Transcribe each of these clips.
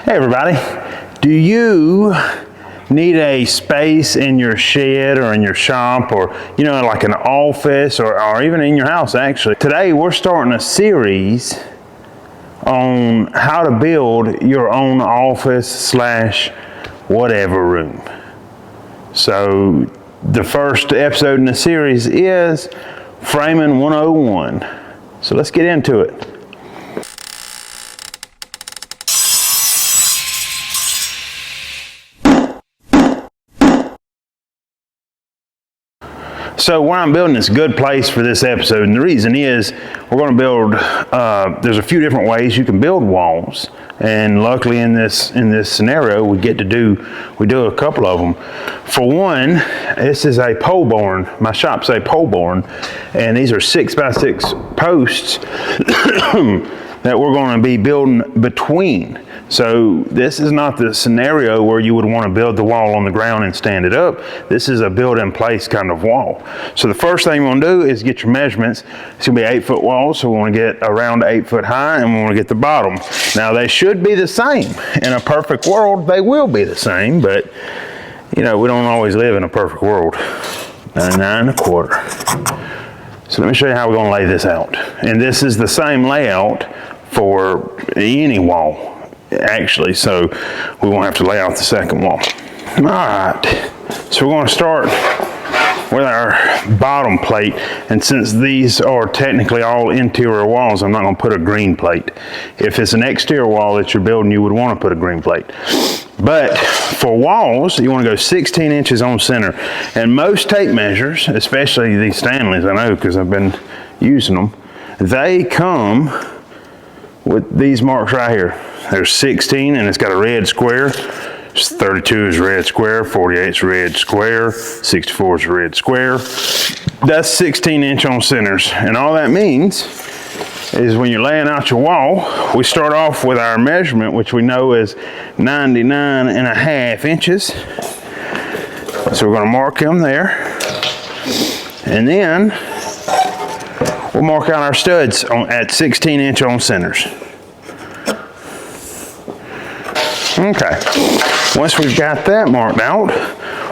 Hey everybody, do you need a space in your shed or in your shop or, you know, like an office or even in your house actually? Today we're starting a series on how to build your own office slash whatever room. So the first episode in the series is Framing 101. So let's get into it. So where I'm building this good place for this episode, and the reason is we're going to build, there's a few different ways you can build walls, and luckily in this scenario we do a couple of them. For one, this is a pole barn. My shop's a pole barn, and these are 6x6 posts that we're going to be building between. So this is not the scenario where you would want to build the wall on the ground and stand it up. This is a build-in-place kind of wall. So the first thing you want to do is get your measurements. It's going to be 8-foot walls, so we want to get around 8 foot high, and we want to get the bottom. Now they should be the same. In a perfect world, they will be the same, but you know, we don't always live in a perfect world. 99 1/4. So let me show you how we're going to lay this out. And this is the same layout for any wall, actually, so we won't have to lay out the second wall. All right, so we're going to start with our bottom plate, and since these are technically all interior walls, I'm not going to put a green plate. If it's an exterior wall that you're building, you would want to put a green plate. But for walls, you want to go 16 inches on center, and most tape measures, especially these Stanleys, I know because I've been using them, they come with these marks right here. There's 16 and it's got a red square. 32 is red square, 48 is red square, 64 is red square. That's 16 inch on centers. And all that means is when you're laying out your wall, we start off with our measurement, which we know is 99.5 inches. So we're going to mark them there. And then we'll mark out our studs at 16 inch on centers. Okay, once we've got that marked out,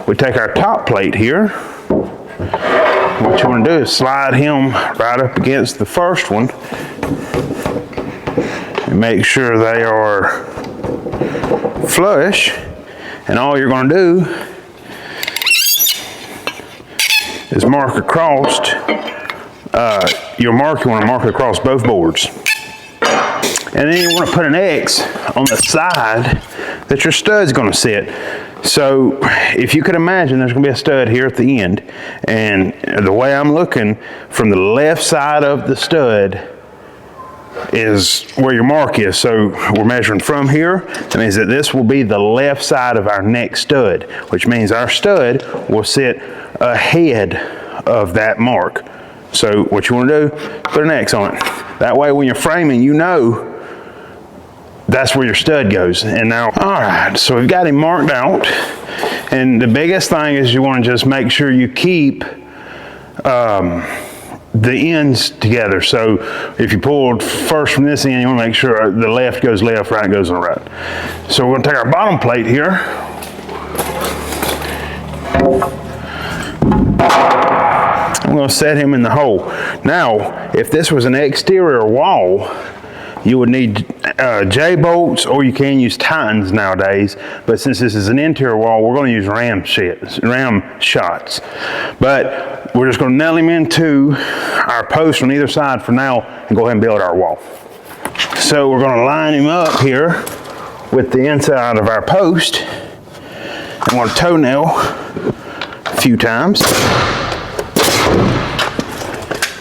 we take our top plate here. What you want to do is slide him right up against the first one and make sure they are flush. And all you're going to do is mark across. You want to mark across both boards. And then you want to put an X on the side that your stud's going to sit. So if you could imagine, there's going to be a stud here at the end, and the way I'm looking from the left side of the stud is where your mark is. So we're measuring from here. That means that this will be the left side of our next stud, which means our stud will sit ahead of that mark. So what you want to do, put an X on it. That way when you're framing, you know that's where your stud goes. And now, all right, so we've got him marked out. And the biggest thing is you want to just make sure you keep the ends together. So if you pulled first from this end, you want to make sure the left goes left, right goes on the right. So we're going to take our bottom plate here. I'm going to set him in the hole. Now, if this was an exterior wall, you would need J-bolts, or you can use Titans nowadays. But since this is an interior wall, we're going to use ram shots. But we're just going to nail him into our post on either side for now and go ahead and build our wall. So we're going to line him up here with the inside of our post. I'm going to toenail a few times.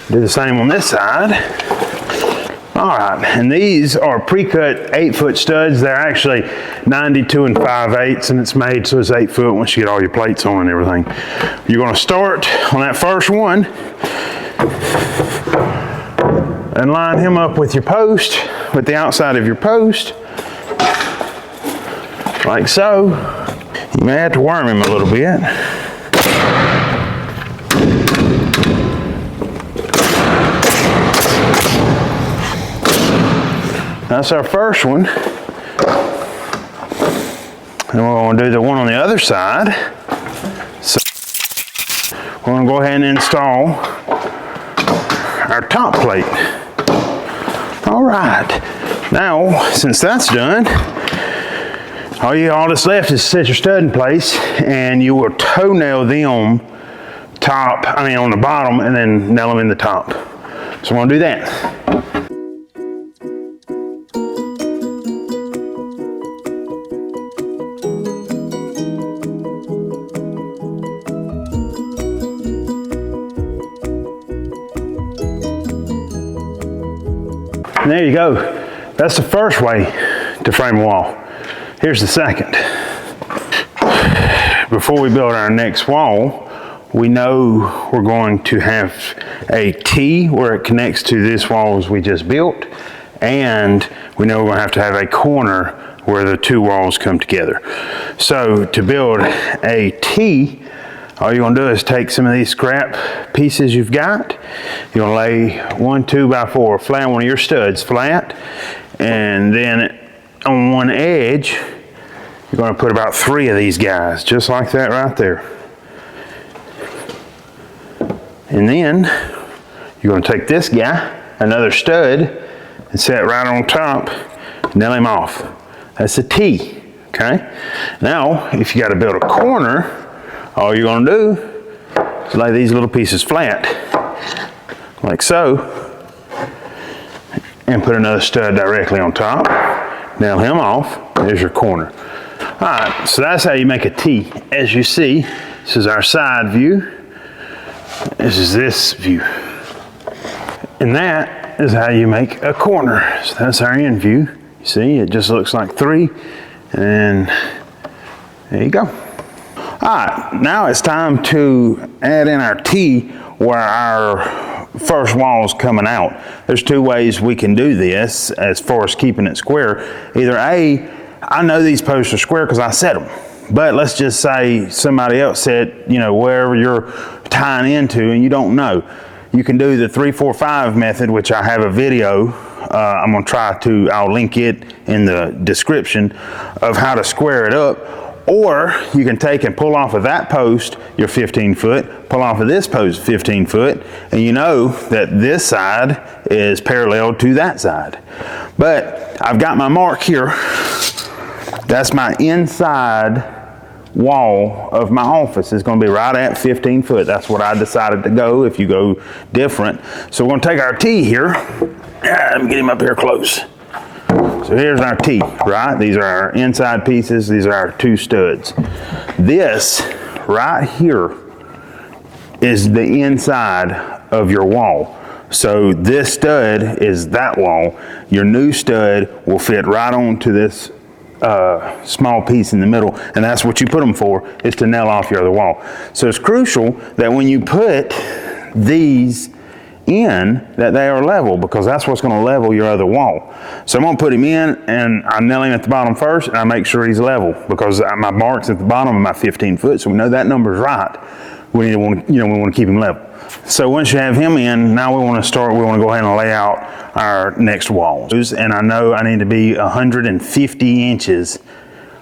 Do the same on this side. All right, and these are pre-cut 8-foot studs. They're actually 92 5/8, and it's made so it's 8 foot once you get all your plates on and everything. You're going to start on that first one and line him up with your post, with the outside of your post, like so. You may have to worm him a little bit. That's our first one. And we're going to do the one on the other side. So we're going to go ahead and install our top plate. All right, now since that's done, all that's left is set your stud in place, and you will toe nail them on the bottom, and then nail them in the top. So I'm going to do that. And there you go. That's the first way to frame a wall. Here's the second. Before we build our next wall, we know we're going to have a T where it connects to this wall as we just built, and we know we're going to have a corner where the two walls come together. So to build a T, all you're going to do is take some of these scrap pieces you've got. You're going to lay 1 2x4 flat, one of your studs flat, and then on one edge, you're going to put about 3 of these guys, just like that right there. And then you're going to take this guy, another stud, and set it right on top, nail him off. That's a T, okay? Now, if you got to build a corner, all you're going to do is lay these little pieces flat, like so, and put another stud directly on top, nail him off. There's your corner. All right, so that's how you make a T. As you see, this is our side view. This is this view. And that is how you make a corner. So that's our end view. You see, it just looks like 3, and there you go. All right, now it's time to add in our T where our first wall is coming out. There's 2 ways we can do this as far as keeping it square. Either A, I know these posts are square because I set them, but let's just say somebody else said, you know, wherever you're tying into and you don't know. You can do the 3-4-5 method, which I have a video. I'm going to I'll link it in the description of how to square it up. Or you can take and pull off of that post your 15 foot, pull off of this post 15 foot, and you know that this side is parallel to that side. But I've got my mark here. That's my inside wall of my office. Is going to be right at 15 foot. That's what I decided to go. If you go different. So we're going to take our T here. Let me get him up here close. So here's our T, right? These are our inside pieces. These are our 2 studs. This right here is the inside of your wall. So this stud is that wall. Your new stud will fit right onto this small piece in the middle, and that's what you put them for, is to nail off your other wall. So it's crucial that when you put these in, that they are level, because that's what's going to level your other wall. So I'm going to put him in, and I nail him at the bottom first, and I make sure he's level, because my mark's at the bottom of my 15 foot, so we know that number's right. We want to keep him level. So once you have him in, now we want to go ahead and lay out our next walls. And I know I need to be 150 inches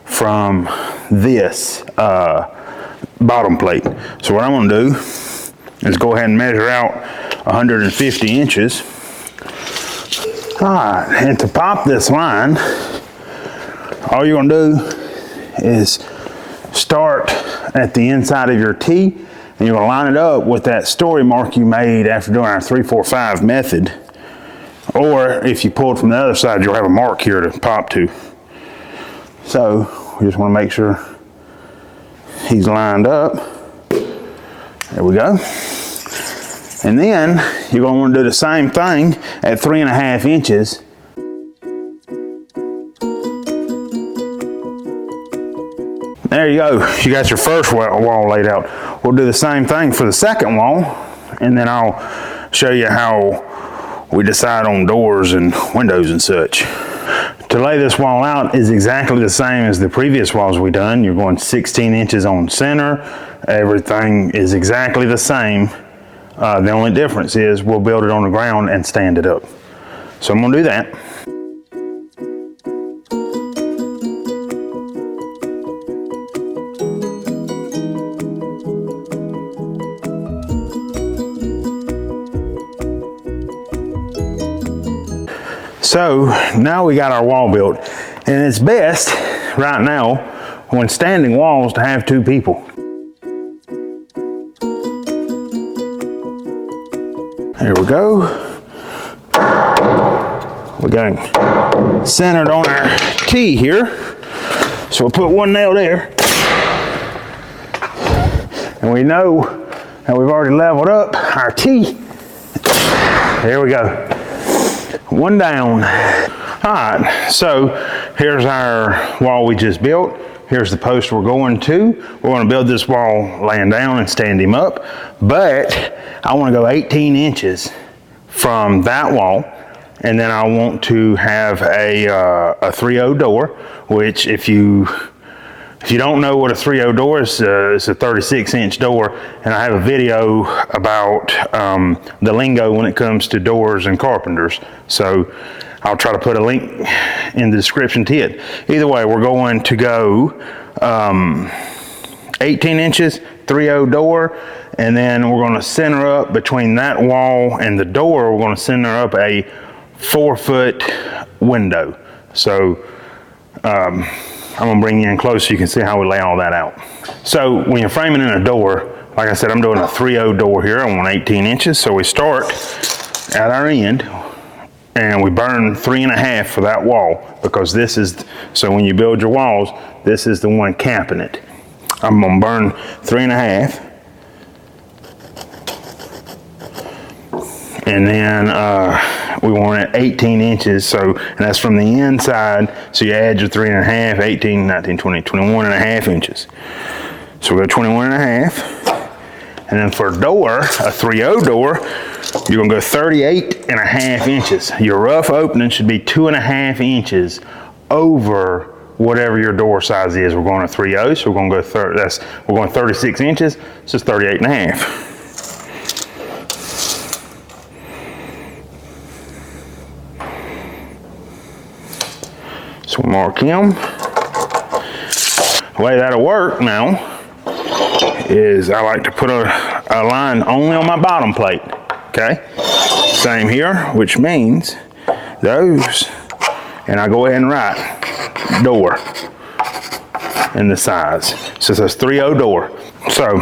from this bottom plate. So what I'm going to do is go ahead and measure out 150 inches. All right, and to pop this line, all you're going to do is start at the inside of your T, and you're going to line it up with that story mark you made after doing our 3-4-5 method. Or if you pull it from the other side, you'll have a mark here to pop to. So we just want to make sure he's lined up. There we go. And then you're going to want to do the same thing at 3.5 inches. There you go. You got your first wall laid out. We'll do the same thing for the second wall, and then I'll show you how we decide on doors and windows and such. To lay this wall out is exactly the same as the previous walls we done. You're going 16 inches on center. Everything is exactly the same. The only difference is we'll build it on the ground and stand it up. So I'm going to do that. So now we got our wall built, and it's best right now when standing walls to have two people. There we go. We got him centered on our T here. So we'll put one nail there. And we know that we've already leveled up our T. There we go. One down. All right, so here's our wall we just built. Here's the post we're going to. We're going to build this wall laying down and stand him up. But I want to go 18 inches from that wall. And then I want to have a 3/0 door, which if you don't know what a 3/0 door is, it's a 36-inch door. And I have a video about the lingo when it comes to doors and carpenters. So I'll try to put a link in the description to it. Either way, we're going to go 18 inches, 3/0 door, and then we're going to center up between that wall and the door. We're going to center up a 4-foot window. So I'm going to bring you in close so you can see how we lay all that out. So when you're framing in a door, like I said, I'm doing a 3/0 door here. I want 18 inches. So we start at our end and we burn 3.5 for that wall, because this is, so when you build your walls, this is the one capping it. I'm going to burn 3.5. And then we want it 18 inches, so, and that's from the inside, so you add your 3.5, 18, 19, 20, 21.5 inches. So we go 21.5, and then for a door, a 3/0 door, you're gonna go 38.5 inches. Your rough opening should be 2.5 inches over whatever your door size is. We're going to 3/0, so we're gonna go we're going 36 inches, so it's 38.5. So we'll mark him. The way that'll work now is I like to put a line only on my bottom plate, okay? Same here, which means those, and I go ahead and write door in the size. So it says 3/0 door. So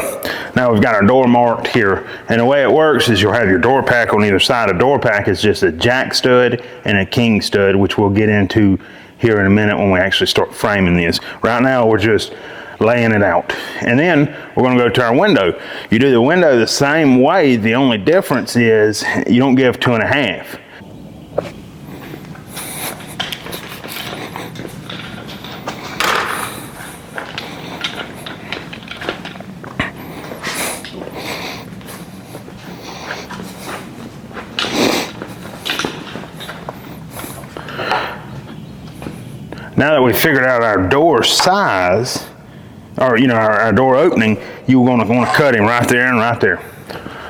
now we've got our door marked here, and the way it works is you'll have your door pack on either side. A door pack is just a jack stud and a king stud, which we'll get into here in a minute when we actually start framing this. Right now we're just laying it out. And then we're going to go to our window. You do the window the same way. The only difference is you don't give 2.5. Now that we figured out our door size, or our door opening, you're going to want to cut him right there and right there.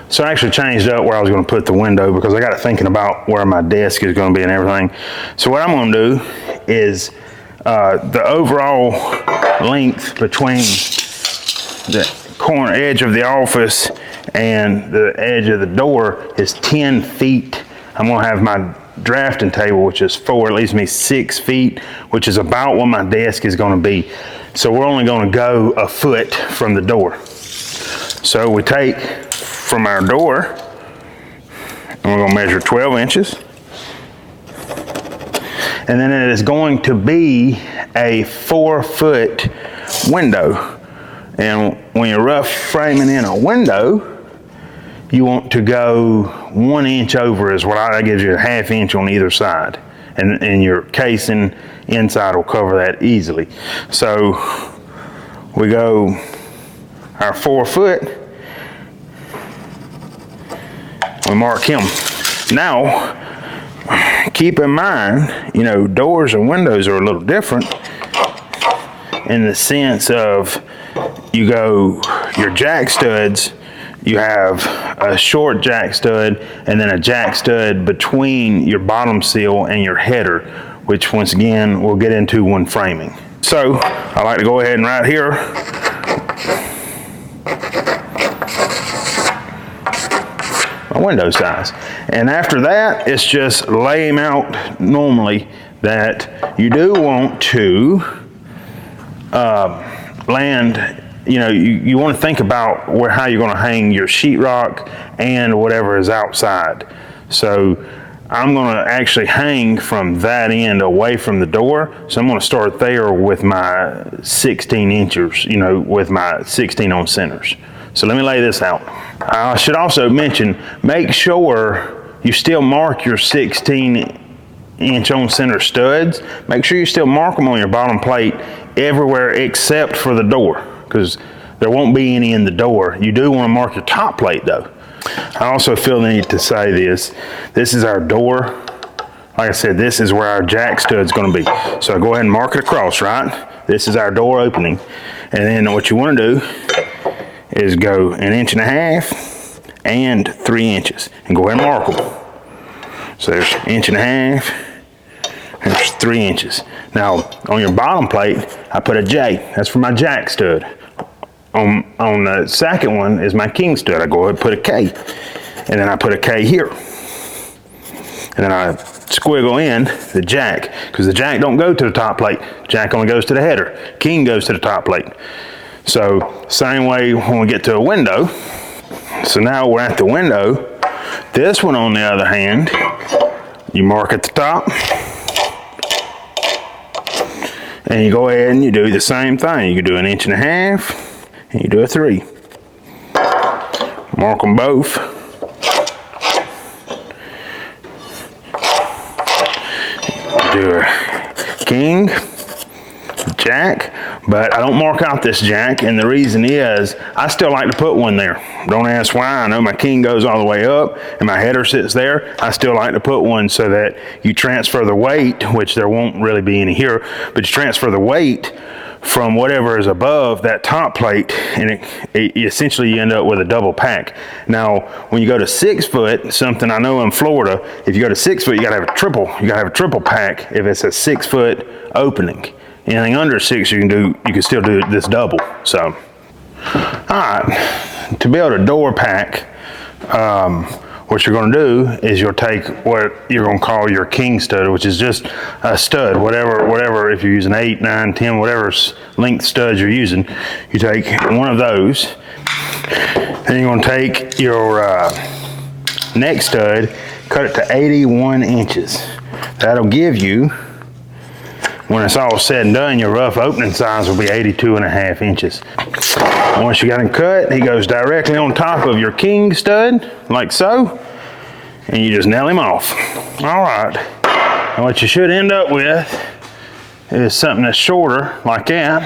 So I actually changed up where I was going to put the window, because I got it thinking about where my desk is going to be and everything. So what I'm going to do is the overall length between the corner edge of the office and the edge of the door is 10 feet. I'm going to have my drafting table, which is 4, it leaves me 6 feet, which is about what my desk is going to be. So we're only going to go a foot from the door. So we take from our door, and we're going to measure 12 inches. And then it is going to be a 4-foot window. And when you're rough framing in a window, you want to go 1 inch over is what that gives you, a 1/2 inch on either side. And your casing inside will cover that easily. So we go our 4 foot, we mark him. Now, keep in mind, doors and windows are a little different in the sense of you go, your jack studs, you have a short jack stud and then a jack stud between your bottom seal and your header, which once again we'll get into when framing. So I like to go ahead and right here my window size. And after that, it's just lay them out normally. That you do want to land, you know, you want to think about how you're going to hang your sheetrock and whatever is outside. So I'm going to actually hang from that end away from the door. So I'm going to start there with my 16 inches, you know, with my 16 on centers. So let me lay this out. I should also mention, make sure you still mark your 16 inch on center studs. Make sure you still mark them on your bottom plate everywhere except for the door, because there won't be any in the door. You do want to mark your top plate though. I also feel the need to say this. This is our door. Like I said, this is where our jack stud's going to be. So go ahead and mark it across, right? This is our door opening. And then what you want to do is go 1.5 inches and 3 inches and go ahead and mark them. So there's 1.5 inches, there's 3 inches. Now on your bottom plate, I put a J. That's for my jack stud. On the second one is my king stud. I go ahead and put a K, and then I put a K here. And then I squiggle in the jack, because the jack don't go to the top plate. Jack only goes to the header. King goes to the top plate. So same way when we get to a window. So now we're at the window. This one, on the other hand, you mark at the top, and you go ahead and you do the same thing. You can do 1.5 inches, and you do a 3. Mark them both. Do a king, jack, but I don't mark out this jack, and the reason is I still like to put one there. Don't ask why. I know my king goes all the way up and my header sits there. I still like to put one so that you transfer the weight, which there won't really be any here, but you transfer the weight from whatever is above that top plate, and it essentially you end up with a double pack. Now when you go to 6 foot, something I know in Florida, if you go to 6 foot, you gotta have a triple. You gotta have a triple pack if it's a 6 foot opening. Anything under 6 you can still do this double. So alright, to build a door pack, what you're going to do is you'll take what you're going to call your king stud, which is just a stud, whatever, if you're using 8, 9, 10, whatever length studs you're using, you take one of those. Then you're going to take your neck stud, cut it to 81 inches. That'll give you, when it's all said and done, your rough opening size will be 82.5 inches. Once you got him cut, he goes directly on top of your king stud, like so, and you just nail him off. All right, and what you should end up with is something that's shorter, like that,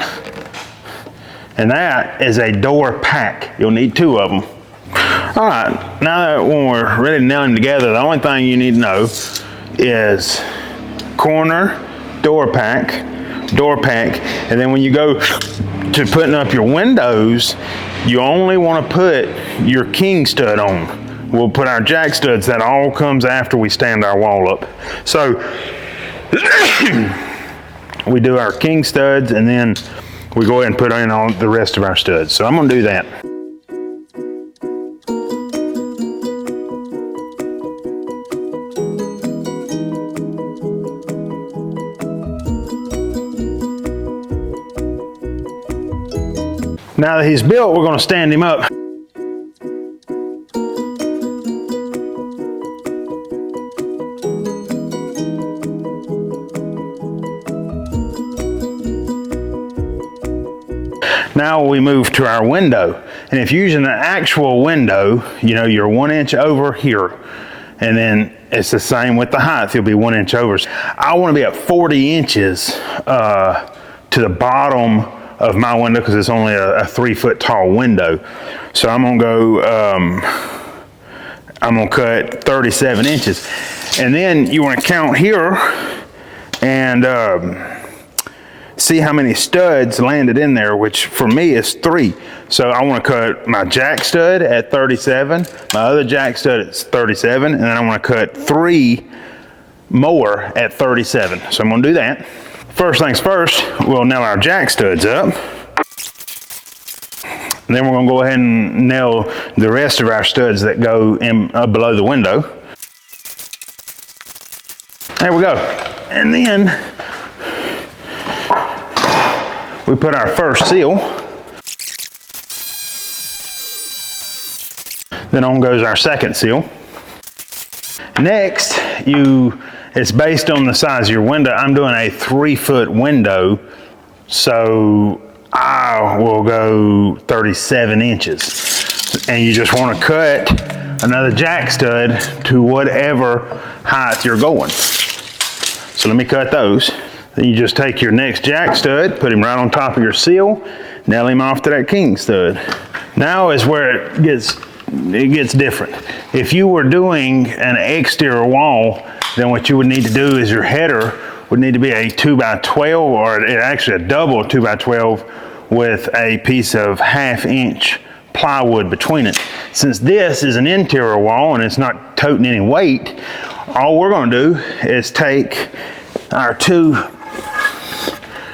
and that is a door pack. You'll need 2 of them. All right, now that when we're ready to nail them together, the only thing you need to know is corner, door pack, and then when you go to putting up your windows, you only want to put your king stud on. We'll put our jack studs. That all comes after we stand our wall up. So we do our king studs, and then we go ahead and put in all the rest of our studs. So I'm going to do that. Now that he's built, we're going to stand him up. Now we move to our window. And if you're using an actual window, you know, you're 1 inch over here. And then it's the same with the height. You'll be 1 inch over. I want to be at 40 inches to the bottom of my window, because it's only a 3 foot tall window. So I'm gonna go, I'm gonna cut 37 inches. And then you wanna count here and see how many studs landed in there, which for me is 3. So I wanna cut my jack stud at 37, my other jack stud at 37, and then I wanna cut 3 more at 37. So I'm gonna do that. First things first, we'll nail our jack studs up. And then we're going to go ahead and nail the rest of our studs that go in below the window. There we go. And then we put our first seal. Then on goes our second seal. Next, it's based on the size of your window. I'm doing a 3-foot window, so I will go 37 inches. And you just want to cut another jack stud to whatever height you're going. So let me cut those. Then you just take your next jack stud, put him right on top of your seal, nail him off to that king stud. Now is where it gets different. If you were doing an exterior wall, then what you would need to do is your header would need to be a 2x12 or actually a double 2x12 with a piece of 1/2 inch plywood between it. Since this is an interior wall and it's not toting any weight, all we're going to do is take our 2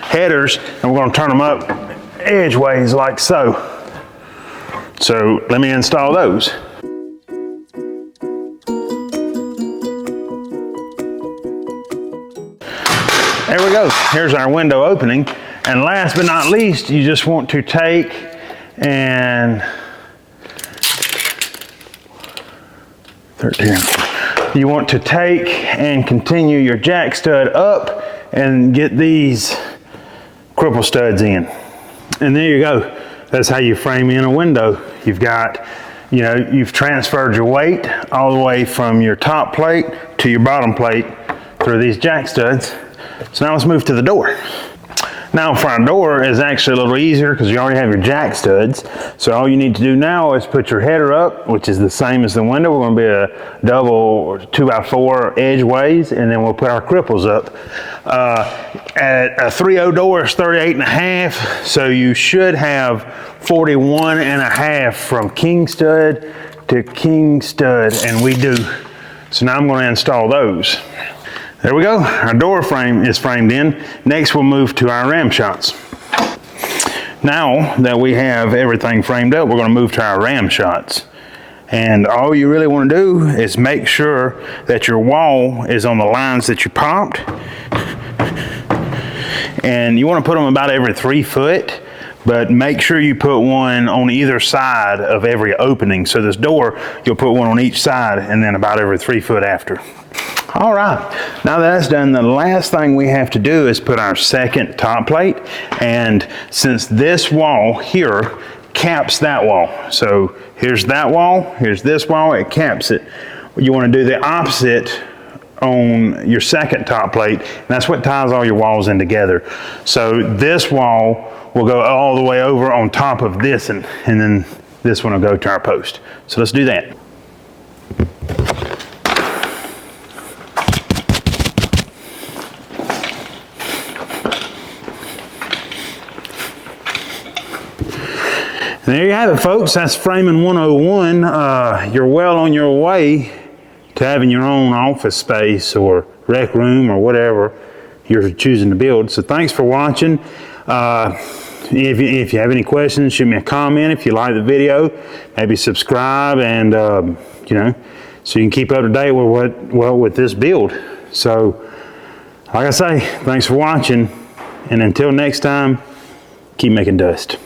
headers and we're going to turn them up edgeways like so. So let me install those. There we go. Here's our window opening. And last but not least, you just want to take and 13. You want to take and continue your jack stud up and get these cripple studs in. And there you go. That's how you frame in a window. You've got, you've transferred your weight all the way from your top plate to your bottom plate through these jack studs. So now let's move to the door. Now for our door is actually a little easier because you already have your jack studs. So all you need to do now is put your header up, which is the same as the window. We're going to be a double or 2x4 edgeways, and then we'll put our cripples up. At a 3.0 door is 38.5, so you should have 41.5 from king stud to king stud, and we do. So now I'm going to install those. There we go, our door frame is framed in. Next we'll move to our ram shots. Now that we have everything framed up, we're going to move to our ram shots. And all you really want to do is make sure that your wall is on the lines that you popped. And you want to put them about every 3 foot, but make sure you put one on either side of every opening. So this door, you'll put one on each side and then about every 3 foot after. All right, now that that's done, the last thing we have to do is put our second top plate. And since this wall here caps that wall, so here's that wall, here's this wall, it caps it. You want to do the opposite on your second top plate, and that's what ties all your walls in together. So this wall will go all the way over on top of this, and then this one will go to our post. So let's do that. And there you have it, folks. That's framing 101. You're well on your way to having your own office space or rec room or whatever you're choosing to build. So thanks for watching. If you have any questions, shoot me a comment. If you like the video, maybe subscribe, and so you can keep up to date with with this build. So like I say, thanks for watching, and until next time, keep making dust.